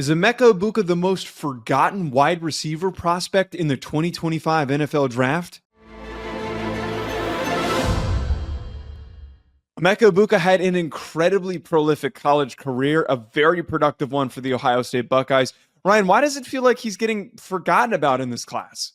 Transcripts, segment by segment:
Is Emeka Egbuka the most forgotten wide receiver prospect in the 2025 NFL Draft? Emeka Egbuka had an incredibly prolific college career, a very productive one for the Ohio State Buckeyes. Ryan, why does it feel like he's getting forgotten about in this class?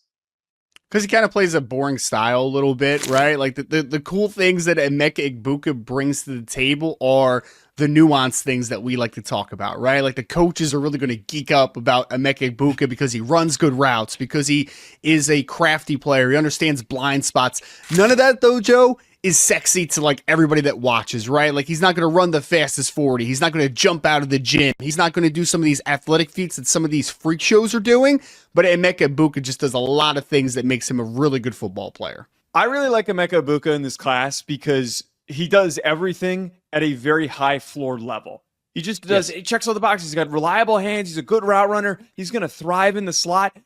Because he kind of plays a boring style a little bit, right? Like the cool things that Emeka Egbuka brings to the table are the nuanced things that we like to talk about, right? Like the coaches are really going to geek up about Emeka Egbuka because he runs good routes, because he is a crafty player. He understands blind spots. None of that, though, Joe, is sexy to like everybody that watches, right? Like he's not going to run the fastest 40. He's not going to jump out of the gym. He's not going to do some of these athletic feats that some of these freak shows are doing. But Emeka Egbuka just does a lot of things that makes him a really good football player. I really like Emeka Egbuka in this class because he does everything at a very high floor level. He just does, He checks all the boxes. He's got reliable hands. He's a good route runner. He's going to thrive in the slot.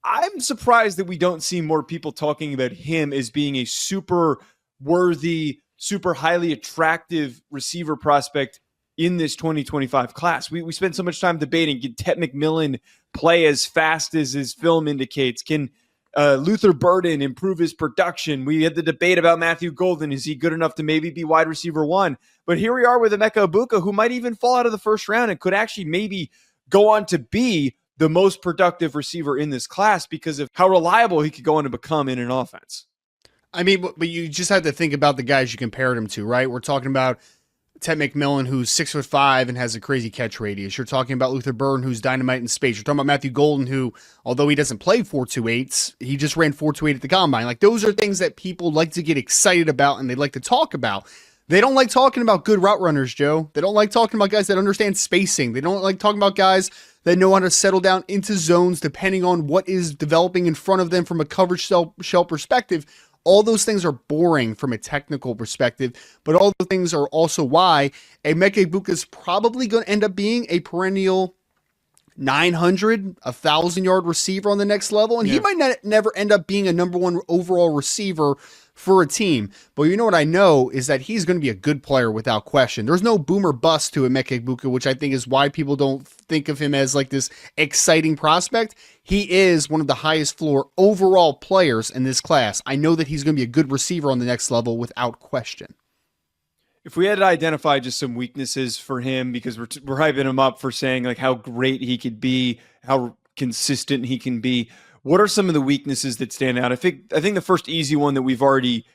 I'm surprised that we don't see more people talking about him as being a super worthy, super highly attractive receiver prospect in this 2025 class. We spend so much time debating, can Ted McMillan play as fast as his film indicates? Can Luther Burden improve his production? We had the debate about Matthew Golden. Is he good enough to maybe be wide receiver one? But here we are with Emeka Egbuka, who might even fall out of the first round and could actually maybe go on to be the most productive receiver in this class because of how reliable he could go on to become in an offense. I mean, but you just have to think about the guys you compared him to, right? We're talking about Ted McMillan, who's 6'5" and has a crazy catch radius. You're talking about Luther Burden, who's dynamite in space. You're talking about Matthew Golden, who, although he doesn't play 4.28s, he just ran 4.28 at the combine. Like, those are things that people like to get excited about and they like to talk about. They don't like talking about good route runners, Joe. They don't like talking about guys that understand spacing. They don't like talking about guys that know how to settle down into zones depending on what is developing in front of them from a coverage shell perspective. All those things are boring from a technical perspective, but all the things are also why Emeka Egbuka is probably going to end up being a perennial 900, 1,000-yard receiver on the next level, and he might never end up being a number one overall receiver for a team. But you know what I know is that he's going to be a good player without question. There's no boomer bust to Emeka Egbuka, which I think is why people don't think of him as like this exciting prospect. He is one of the highest floor overall players in this class. I know that he's going to be a good receiver on the next level without question. If we had to identify just some weaknesses for him, because we're hyping him up for saying like how great he could be, how consistent he can be, what are some of the weaknesses that stand out? I think the first easy one that we've already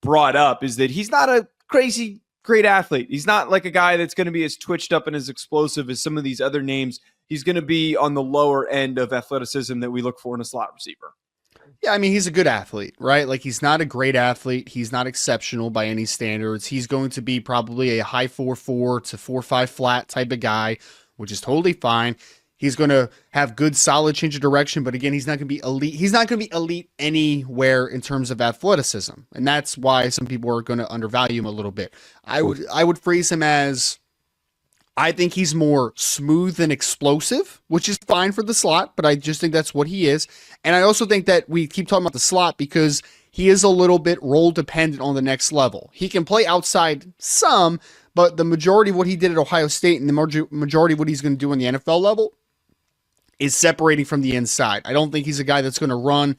brought up is that he's not a crazy great athlete. He's not like a guy that's going to be as twitched up and as explosive as some of these other names. He's going to be on the lower end of athleticism that we look for in a slot receiver. Yeah, I mean, he's a good athlete, right? Like, he's not a great athlete. He's not exceptional by any standards. He's going to be probably a high 4.4 to 4.5 flat type of guy, which is totally fine. He's going to have good, solid change of direction, but again, he's not going to be elite. He's not going to be elite anywhere in terms of athleticism, and that's why some people are going to undervalue him a little bit. I would phrase him as, I think he's more smooth and explosive, which is fine for the slot, but I just think that's what he is. And I also think that we keep talking about the slot because he is a little bit role dependent on the next level. He can play outside some, but the majority of what he did at Ohio State and the majority of what he's going to do in the NFL level is separating from the inside. I don't think he's a guy that's going to run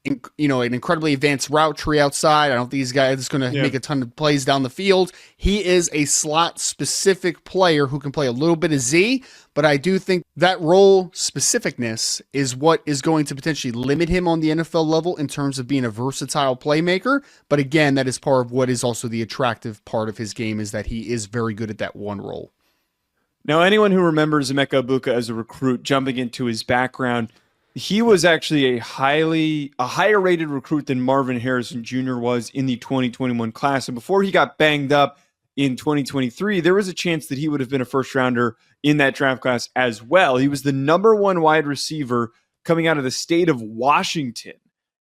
an incredibly advanced route tree outside. I don't think he's a guy that's going to make a ton of plays down the field. He is a slot-specific player who can play a little bit of Z, but I do think that role specificness is what is going to potentially limit him on the NFL level in terms of being a versatile playmaker. But again, that is part of what is also the attractive part of his game, is that he is very good at that one role. Now, anyone who remembers Emeka Egbuka as a recruit, jumping into his background, he was actually a higher rated recruit than Marvin Harrison Jr. was in the 2021 class. And before he got banged up in 2023, there was a chance that he would have been a first rounder in that draft class as well. He was the number one wide receiver coming out of the state of Washington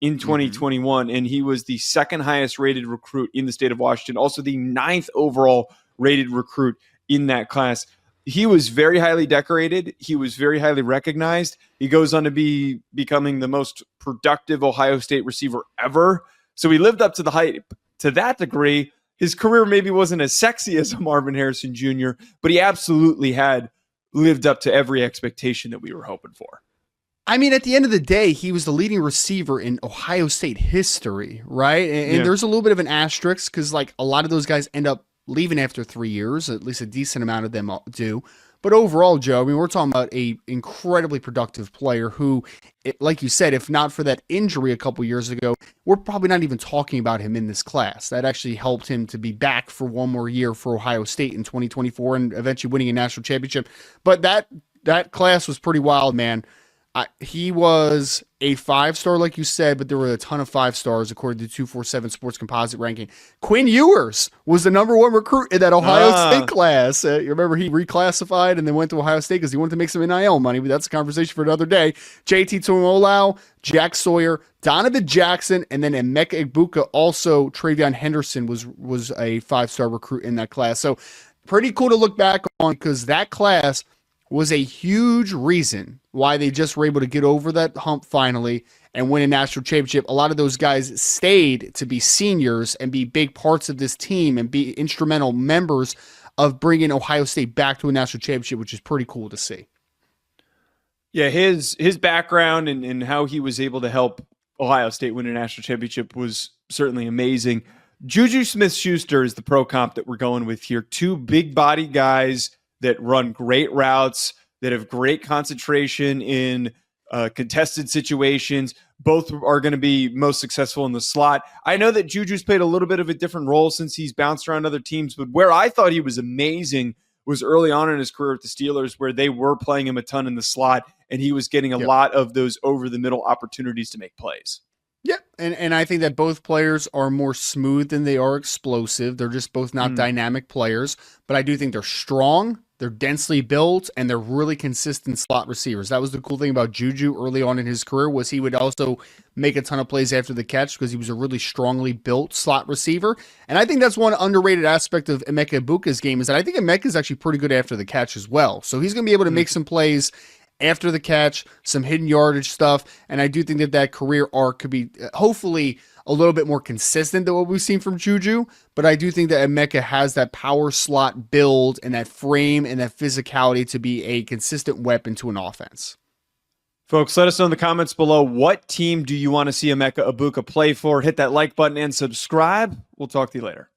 in 2021. And he was the second highest rated recruit in the state of Washington, also the 9th overall rated recruit in that class. He was very highly decorated. He was very highly recognized. He goes on to be becoming the most productive Ohio State receiver ever. So he lived up to the hype to that degree. His career maybe wasn't as sexy as Marvin Harrison Jr., but he absolutely had lived up to every expectation that we were hoping for. I mean, at the end of the day, he was the leading receiver in Ohio State history, right? And there's a little bit of an asterisk because, like, a lot of those guys end up leaving after 3 years. At least a decent amount of them do. But overall, Joe, I mean, we're talking about a incredibly productive player who, like you said, if not for that injury a couple years ago, we're probably not even talking about him in this class. That actually helped him to be back for one more year for Ohio State in 2024 and eventually winning a national championship. But that class was pretty wild, man. He was a 5-star, like you said, but there were a ton of 5-stars according to 247 Sports Composite ranking. Quinn Ewers was the #1 recruit in that Ohio State class. You remember he reclassified and then went to Ohio State because he wanted to make some NIL money, but that's a conversation for another day. JT Tuimoloau, Jack Sawyer, Donovan Jackson, and then Emeka Egbuka. Also, Travion Henderson was a 5-star recruit in that class. So pretty cool to look back on because that class was a huge reason why they just were able to get over that hump finally and win a national championship. A lot of those guys stayed to be seniors and be big parts of this team and be instrumental members of bringing Ohio State back to a national championship, which is pretty cool to see. Yeah, his background and how he was able to help Ohio State win a national championship was certainly amazing. Juju Smith-Schuster is the pro comp that we're going with here. 2 big body guys that run great routes, that have great concentration in contested situations. Both are going to be most successful in the slot. I know that Juju's played a little bit of a different role since he's bounced around other teams, but where I thought he was amazing was early on in his career with the Steelers, where they were playing him a ton in the slot, and he was getting a lot of those over-the-middle opportunities to make plays. Yeah, and I think that both players are more smooth than they are explosive. They're just both not dynamic players, but I do think they're strong, they're densely built, and they're really consistent slot receivers. That was the cool thing about Juju early on in his career was he would also make a ton of plays after the catch because he was a really strongly built slot receiver. And I think that's one underrated aspect of Emeka Egbuka's game is that I think Emeka is actually pretty good after the catch as well. So he's going to be able to make some plays after the catch, some hidden yardage stuff, and I do think that career arc could be hopefully a little bit more consistent than what we've seen from Juju, but I do think that Emeka has that power slot build and that frame and that physicality to be a consistent weapon to an offense. Folks, let us know in the comments below, what team do you want to see Emeka Egbuka play for? Hit that like button and subscribe. We'll talk to you later.